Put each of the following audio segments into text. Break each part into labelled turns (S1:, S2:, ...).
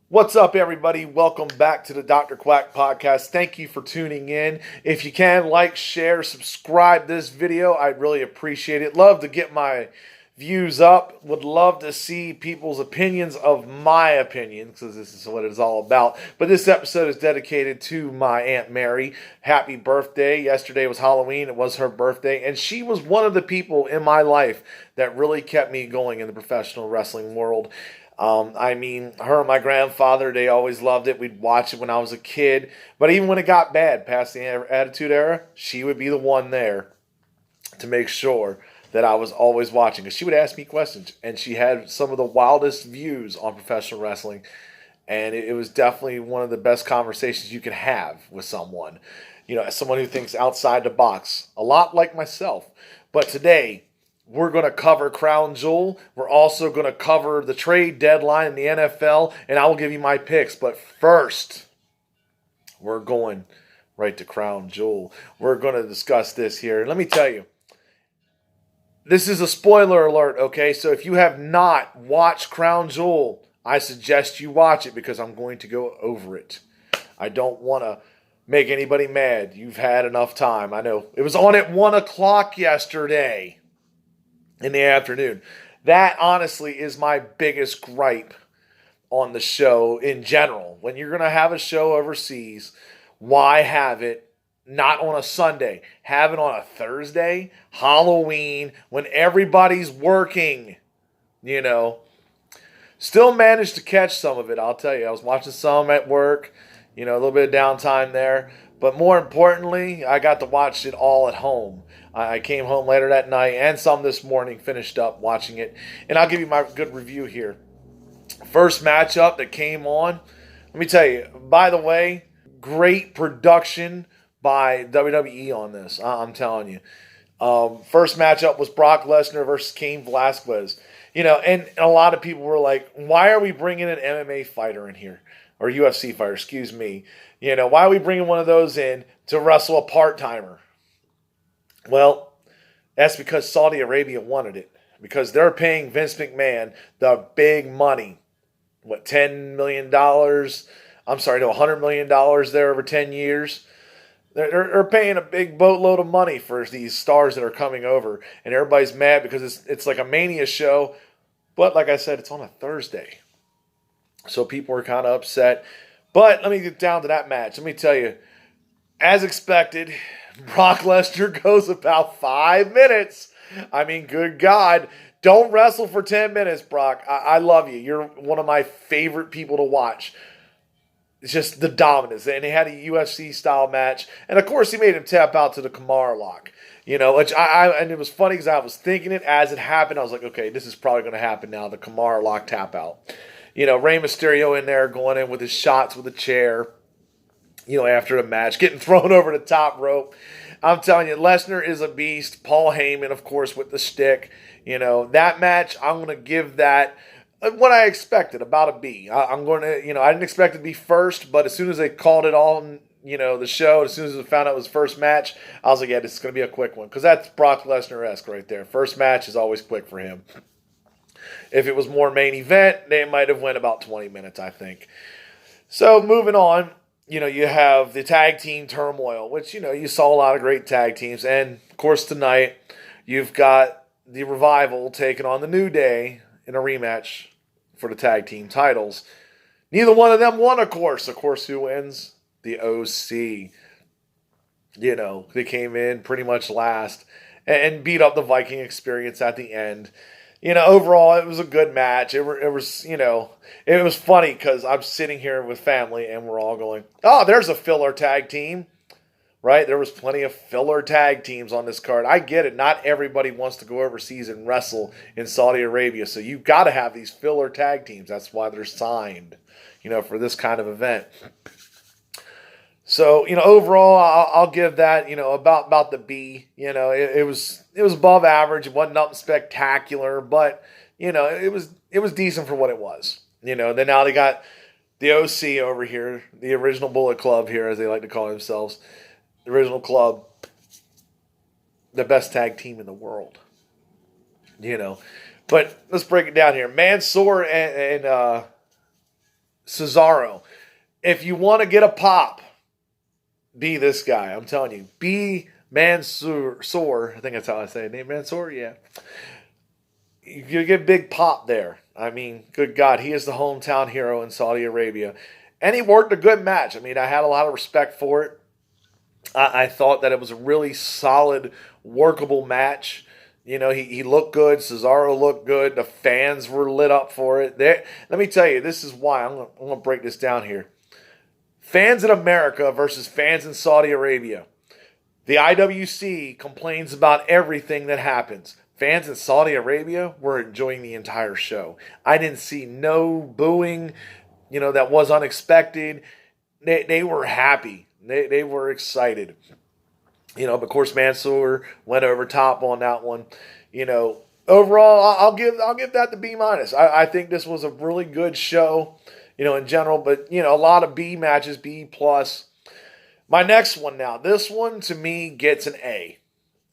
S1: What's up, everybody? Welcome back to the Dr. Quack podcast. Thank you for tuning in. If you can, like, share, subscribe this video. I'd really appreciate it. Love to get my views up. Would love to see people's opinions of my opinions, because this is what it's all about. But this episode is dedicated to my Aunt Mary. Happy birthday. Yesterday was Halloween. It was her birthday. And she was one of the people in my life that really kept me going in the professional wrestling world. Her and my grandfather, they always loved it. We'd watch it when I was a kid. But even when it got bad, past the Attitude Era, she would be the one there to make sure that I was always watching. Because she would ask me questions, and she had some of the wildest views on professional wrestling. And it was definitely one of the best conversations you can have with someone. You know, as someone who thinks outside the box, a lot like myself. But today, we're going to cover Crown Jewel. We're also going to cover the trade deadline in the NFL, and I will give you my picks. But first, we're going right to Crown Jewel. We're going to discuss this here. Let me tell you, this is a spoiler alert, okay? So if you have not watched Crown Jewel, I suggest you watch it because I'm going to go over it. I don't want to make anybody mad. You've had enough time. I know. It was on at 1 o'clock yesterday in the afternoon. That honestly is my biggest gripe on the show in general. When you're going to have a show overseas, why have it not on a Sunday? Have it on a Thursday, Halloween, when everybody's working, you know. Still managed to catch some of it, I'll tell you. I was watching some at work, you know, a little bit of downtime there. But more importantly, I got to watch it all at home. I came home later that night and some this morning, finished up watching it. And I'll give you my good review here. First matchup that came on, let me tell you, by the way, great production by WWE on this. I'm telling you. First matchup was Brock Lesnar versus Cain Velasquez. You know, and a lot of people were like, why are we bringing an MMA fighter in here? Or UFC fighter, excuse me. You know, why are we bringing one of those in to wrestle a part-timer? Well, that's because Saudi Arabia wanted it. Because they're paying Vince McMahon the big money. What, $10 million? I'm sorry, no, $100 million there over 10 years. They're paying a big boatload of money for these stars that are coming over. And everybody's mad because it's like a Mania show. But like I said, it's on a Thursday. So people were kind of upset. But let me get down to that match. Let me tell you, as expected, Brock Lesnar goes about 5 minutes. I mean, good God. Don't wrestle for 10 minutes, Brock. I love you. You're one of my favorite people to watch. It's just the dominance. And he had a UFC-style match. And, of course, he made him tap out to the Kamara lock. You know, which and it was funny because I was thinking it as it happened. I was like, okay, this is probably going to happen now, the Kamara lock tap out. You know, Rey Mysterio in there going in with his shots with a chair, you know, after the match, getting thrown over the top rope. I'm telling you, Lesnar is a beast. Paul Heyman, of course, with the stick. You know, that match, I'm going to give that what I expected, about a B. I'm going to, you know, I didn't expect it to be first, but as soon as they called it on, you know, the show, as soon as I found out it was first match, I was like, yeah, this is going to be a quick one. Because that's Brock Lesnar-esque right there. First match is always quick for him. If it was more main event, they might have went about 20 minutes, I think. So moving on, you know, you have the tag team turmoil, which, you know, you saw a lot of great tag teams. And, of course, tonight you've got the Revival taking on the New Day in a rematch for the tag team titles. Neither one of them won, of course. Of course, who wins? The OC. You know, they came in pretty much last and beat up the Viking Experience at the end. You know, overall, it was a good match. It was, you know, it was funny because I'm sitting here with family and we're all going, oh, there's a filler tag team, right? There was plenty of filler tag teams on this card. I get it. Not everybody wants to go overseas and wrestle in Saudi Arabia. So you've got to have these filler tag teams. That's why they're signed, you know, for this kind of event. So, you know, overall, I'll give that, you know, about the B. You know, it was above average. It wasn't nothing spectacular, but, you know, it was decent for what it was. You know, then now they got the OC over here, the original Bullet Club here, as they like to call themselves. The original club, the best tag team in the world. You know, but let's break it down here. Mansoor and Cesaro. If you want to get a pop, be this guy. I'm telling you. Be Mansoor. I think that's how I say it. Name Mansoor? Yeah. You get big pop there. I mean, good God. He is the hometown hero in Saudi Arabia. And he worked a good match. I mean, I had a lot of respect for it. I thought that it was a really solid, workable match. You know, he looked good. Cesaro looked good. The fans were lit up for it. Let me tell you, this is why. I'm going to break this down here. Fans in America versus fans in Saudi Arabia. The IWC complains about everything that happens. Fans in Saudi Arabia were enjoying the entire show. I didn't see no booing, that was unexpected. They were happy. They were excited. But of course Mansoor went over top on that one. Overall, I'll give that the B-. I think this was a really good show, in general. But a lot of B matches, B+. My next one now. This one to me gets an A.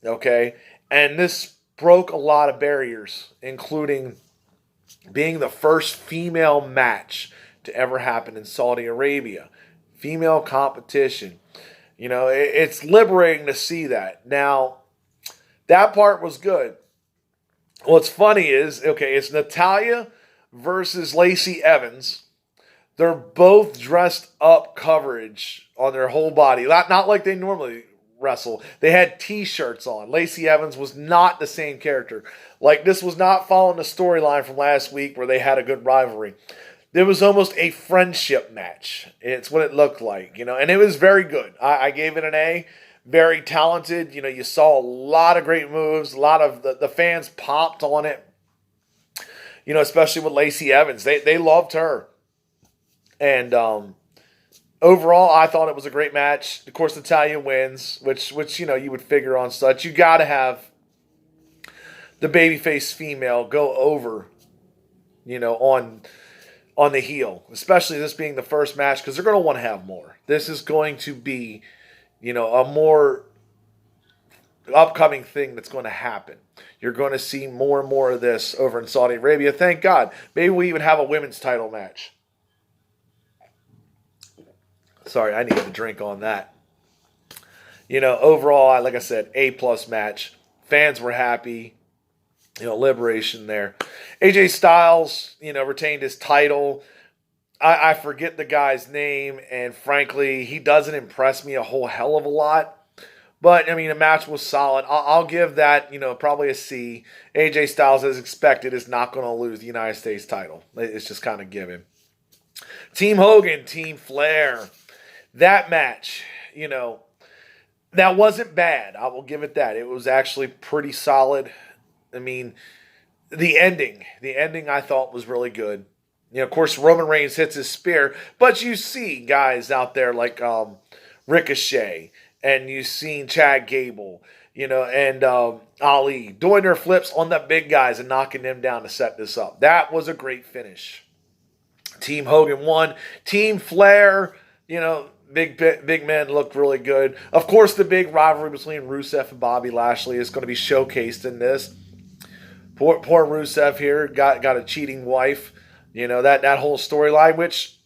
S1: Okay, and this broke a lot of barriers, including being the first female match to ever happen in Saudi Arabia. Female competition. It's liberating to see that. Now, that part was good. What's funny is, it's Natalya versus Lacey Evans. They're both dressed up coverage on their whole body. Not like they normally wrestle. They had t-shirts on. Lacey Evans was not the same character. Like, this was not following the storyline from last week where they had a good rivalry. There was almost a friendship match. It's what it looked like, and it was very good. I gave it an A. Very talented. You saw a lot of great moves. A lot of the fans popped on it, especially with Lacey Evans. They loved her. And overall, I thought it was a great match. Of course, Natalya wins, which you would figure on such. You got to have the babyface female go over, on the heel, especially this being the first match, because they're going to want to have more. This is going to be, a more upcoming thing that's going to happen. You're going to see more and more of this over in Saudi Arabia. Thank God. Maybe we even have a women's title match. Sorry, I need a drink on that. Overall, like I said, A+ match. Fans were happy. Liberation there. AJ Styles, retained his title. I forget the guy's name, and frankly, he doesn't impress me a whole hell of a lot. But, the match was solid. I'll give that, probably a C. AJ Styles, as expected, is not going to lose the United States title. It's just kind of given. Team Hogan, Team Flair. That match, that wasn't bad. I will give it that. It was actually pretty solid. The ending I thought was really good. Of course, Roman Reigns hits his spear, but you see guys out there like Ricochet, and you've seen Chad Gable, and Ali doing their flips on the big guys and knocking them down to set this up. That was a great finish. Team Hogan won. Team Flair, big men looked really good. Of course, the big rivalry between Rusev and Bobby Lashley is going to be showcased in this. Poor Rusev here got a cheating wife. That whole storyline, which,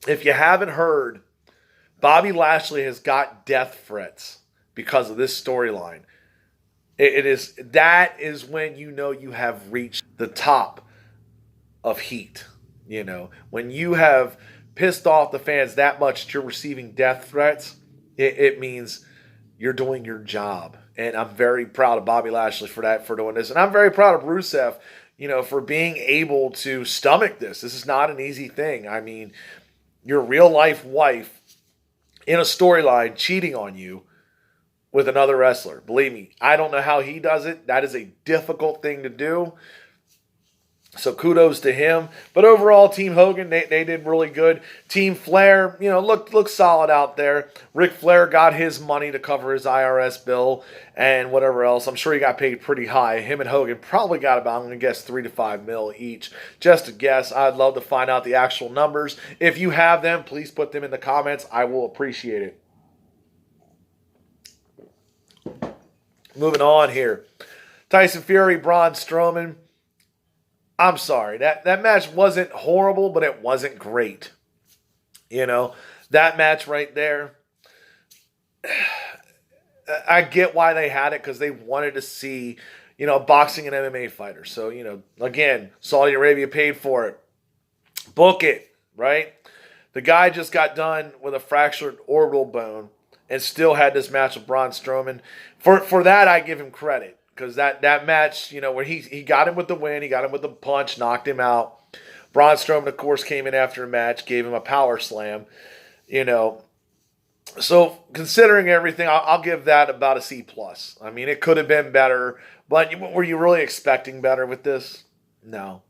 S1: if you haven't heard, Bobby Lashley has got death threats because of this storyline. That is when you have reached the top of heat. When you have pissed off the fans that much that you're receiving death threats, it means you're doing your job. And I'm very proud of Bobby Lashley for doing this. And I'm very proud of Rusev, for being able to stomach this. This is not an easy thing. Your real life wife in a storyline cheating on you with another wrestler. Believe me, I don't know how he does it. That is a difficult thing to do. So kudos to him. But overall, Team Hogan, they did really good. Team Flair, looked solid out there. Ric Flair got his money to cover his IRS bill and whatever else. I'm sure he got paid pretty high. Him and Hogan probably got about, I'm going to guess, $3 to $5 million each. Just a guess. I'd love to find out the actual numbers. If you have them, please put them in the comments. I will appreciate it. Moving on here. Tyson Fury, Braun Strowman. I'm sorry, that match wasn't horrible, but it wasn't great. You know, that match right there, I get why they had it because they wanted to see, boxing and MMA fighters. So, again, Saudi Arabia paid for it. Book it, right? The guy just got done with a fractured orbital bone and still had this match with Braun Strowman. For that, I give him credit because that match, where he got him with the win, he got him with the punch, knocked him out. Braun Strowman, of course, came in after a match, gave him a power slam, So considering everything, I'll give that about a C+. I mean, it could have been better, but were you really expecting better with this? No.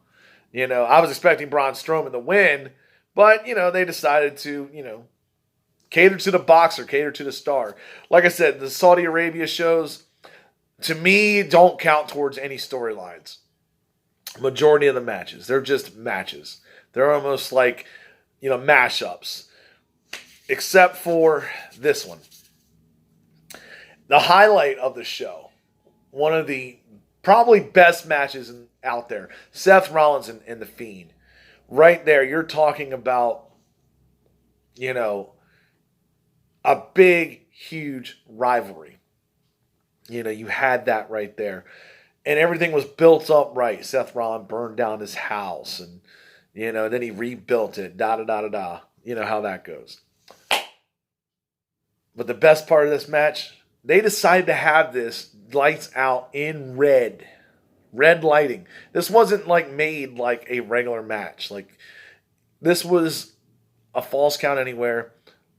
S1: I was expecting Braun Strowman to win, but, they decided to, cater to the boxer, cater to the star. Like I said, the Saudi Arabia shows, to me, don't count towards any storylines. Majority of the matches, they're just matches. They're almost like, mashups. Except for this one. The highlight of the show, one of the probably best matches out there, Seth Rollins and The Fiend. Right there, you're talking about, a big, huge rivalry. You had that right there. And everything was built up right. Seth Rollins burned down his house and, then he rebuilt it, da-da-da-da-da. You know how that goes. But the best part of this match, they decided to have this lights out in red. Red lighting. This wasn't made like a regular match. This was a false count anywhere.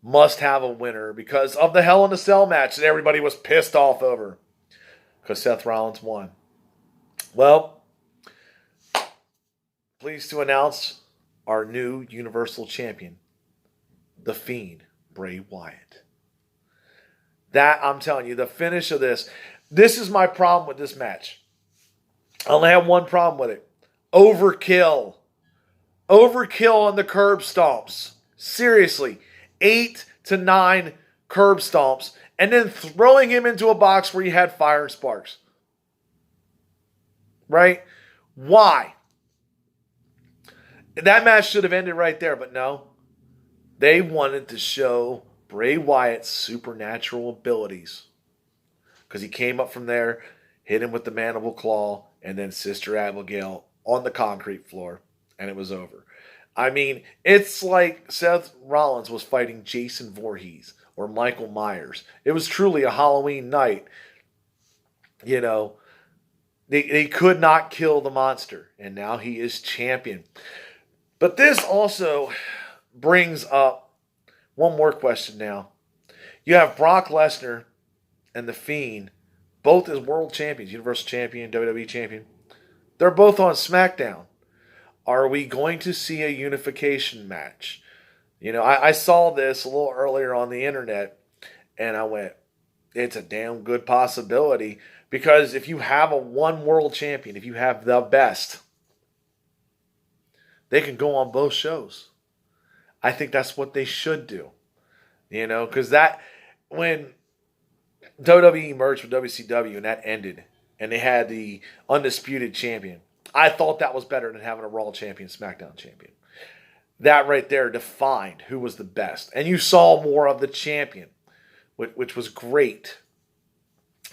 S1: Must have a winner because of the Hell in a Cell match that everybody was pissed off over. Because Seth Rollins won. Well, pleased to announce our new Universal Champion, The Fiend, Bray Wyatt. That, I'm telling you, the finish of this is my problem with this match. I only have one problem with it. Overkill. Overkill on the curb stomps. Seriously. 8 to 9 curb stomps. And then throwing him into a box where you had fire and sparks. Right? Why? That match should have ended right there, but no. They wanted to show Bray Wyatt's supernatural abilities. Because he came up from there, hit him with the mandible claw, and then Sister Abigail on the concrete floor, and it was over. I mean, it's like Seth Rollins was fighting Jason Voorhees or Michael Myers. It was truly a Halloween night. They could not kill the monster, and now he is champion. But this also brings up one more question now. You have Brock Lesnar and The Fiend, both as world champions, Universal Champion, WWE Champion. They're both on SmackDown. Are we going to see a unification match? I saw this a little earlier on the internet, and I went, it's a damn good possibility. Because if you have a one world champion, if you have the best, they can go on both shows. I think that's what they should do. Because when WWE merged with WCW and that ended, and they had the undisputed champion, I thought that was better than having a Raw champion, SmackDown champion. That right there defined who was the best. And you saw more of the champion, which was great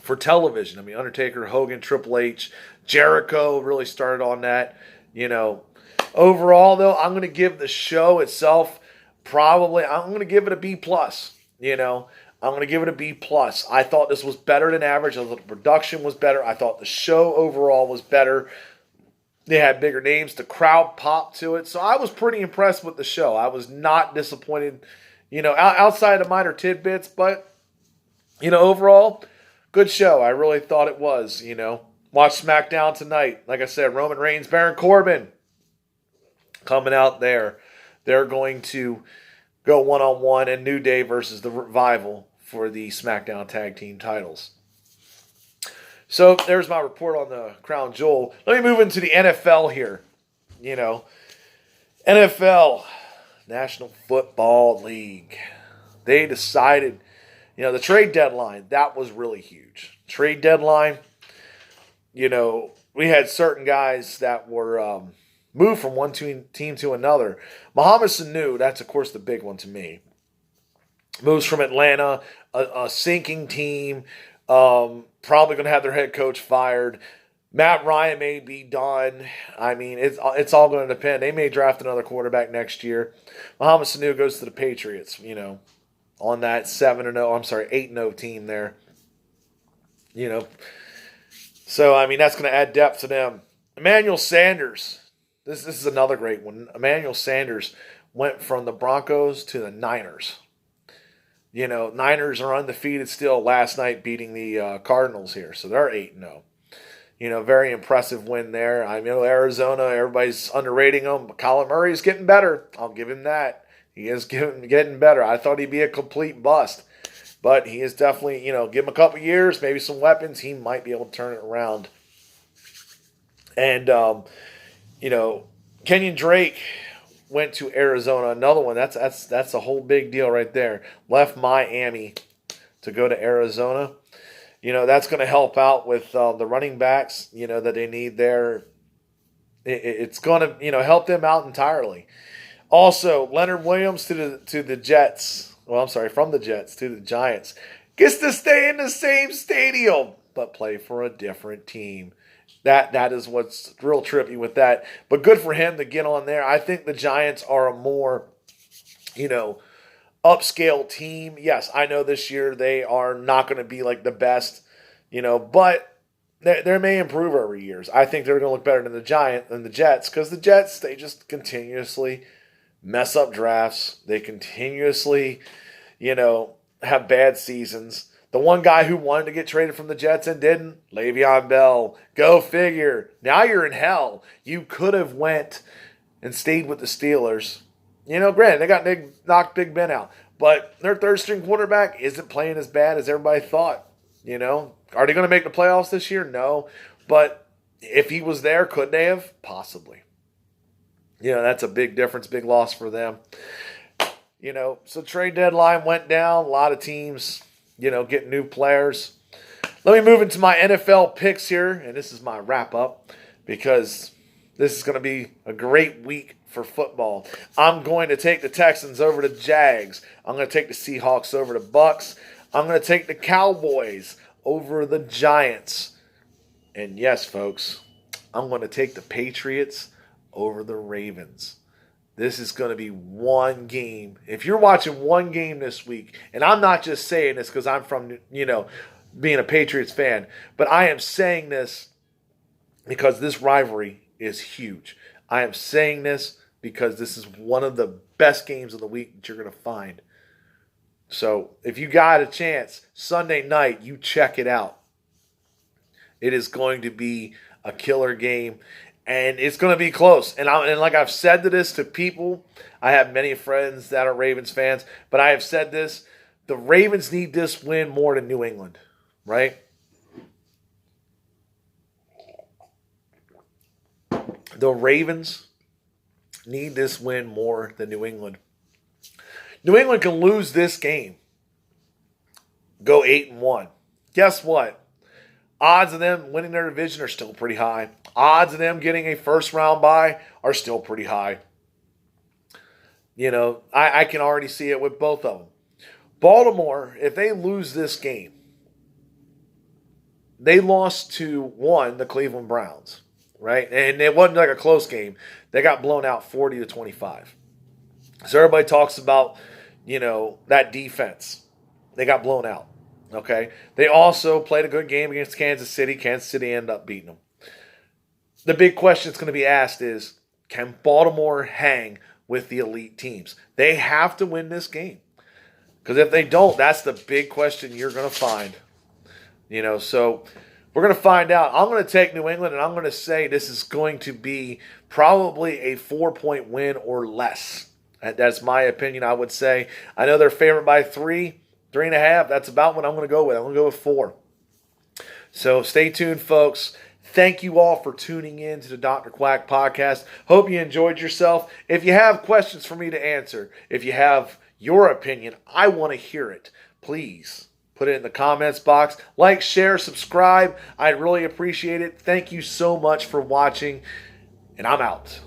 S1: for television. I mean, Undertaker, Hogan, Triple H, Jericho really started on that. Overall, though, I'm going to give the show itself I'm going to give it a B+. I'm going to give it a B+. I thought this was better than average. I thought the production was better. I thought the show overall was better. They had bigger names. The crowd popped to it. So I was pretty impressed with the show. I was not disappointed, outside of minor tidbits. But, overall, good show. I really thought it was, Watch SmackDown tonight. Like I said, Roman Reigns, Baron Corbin coming out there. They're going to go one-on-one, and New Day versus the Revival for the SmackDown Tag Team titles. So there's my report on the Crown Jewel. Let me move into the NFL here. NFL, National Football League. They decided, the trade deadline, that was really huge. Trade deadline, we had certain guys that were move from one team to another. Mohamed Sanu, that's of course the big one to me. Moves from Atlanta, a sinking team, probably going to have their head coach fired. Matt Ryan may be done. I mean, it's all going to depend. They may draft another quarterback next year. Mohamed Sanu goes to the Patriots, on that 8-0 team there. So, I mean, that's going to add depth to them. Emmanuel Sanders. This is another great one. Emmanuel Sanders went from the Broncos to the Niners. Niners are undefeated still last night, beating the Cardinals here. So they're 8-0. Very impressive win there. I know Arizona, everybody's underrating him. But Kyler Murray is getting better. I'll give him that. He is getting better. I thought he'd be a complete bust. But he is definitely, give him a couple years, maybe some weapons, he might be able to turn it around. And, Kenyon Drake went to Arizona. Another one. That's a whole big deal right there. Left Miami to go to Arizona. That's going to help out with the running backs, that they need there. It's going to, help them out entirely. Also, Leonard Williams to the Jets. Well, I'm sorry, from the Jets to the Giants. Gets to stay in the same stadium, but play for a different team. That is what's real trippy with that. But good for him to get on there. I think the Giants are a more, upscale team. Yes, I know this year they are not going to be like the best, but they may improve over years. I think they're going to look better than the Jets, because the Jets, they just continuously mess up drafts. They continuously, have bad seasons. The one guy who wanted to get traded from the Jets and didn't, Le'Veon Bell. Go figure. Now you're in hell. You could have went and stayed with the Steelers. Granted, they knocked Big Ben out. But their third-string quarterback isn't playing as bad as everybody thought. Are they going to make the playoffs this year? No. But if he was there, could they have? Possibly. That's a big difference, big loss for them. So trade deadline went down. A lot of teams, getting new players. Let me move into my NFL picks here, and this is my wrap-up, because this is going to be a great week for football. I'm going to take the Texans over the Jags. I'm going to take the Seahawks over the Bucks. I'm going to take the Cowboys over the Giants. And yes, folks, I'm going to take the Patriots over the Ravens. This is going to be one game. If you're watching one game this week, and I'm not just saying this because I'm from, being a Patriots fan, but I am saying this because this rivalry is huge. I am saying this because this is one of the best games of the week that you're going to find. So if you got a chance, Sunday night, you check it out. It is going to be a killer game. And it's going to be close. And like I've said this to people, I have many friends that are Ravens fans, but I have said this, the Ravens need this win more than New England, right? The Ravens need this win more than New England. New England can lose this game, go 8-1. Guess what? Odds of them winning their division are still pretty high. Odds of them getting a first-round bye are still pretty high. I can already see it with both of them. Baltimore, if they lose this game, they lost to, the Cleveland Browns, right? And it wasn't like a close game. They got blown out 40-25. So everybody talks about, that defense. They got blown out. Okay. They also played a good game against Kansas City. Kansas City ended up beating them. The big question that's going to be asked is, can Baltimore hang with the elite teams? They have to win this game. Because if they don't, that's the big question you're going to find. So we're going to find out. I'm going to take New England, and I'm going to say this is going to be probably a 4-point win or less. That's my opinion, I would say. I know they're favored by 3.5. That's about what I'm going to go with. I'm going to go with 4. So stay tuned, folks. Thank you all for tuning in to the Dr. Quack podcast. Hope you enjoyed yourself. If you have questions for me to answer, if you have your opinion, I want to hear it. Please put it in the comments box. Like, share, subscribe. I'd really appreciate it. Thank you so much for watching, and I'm out.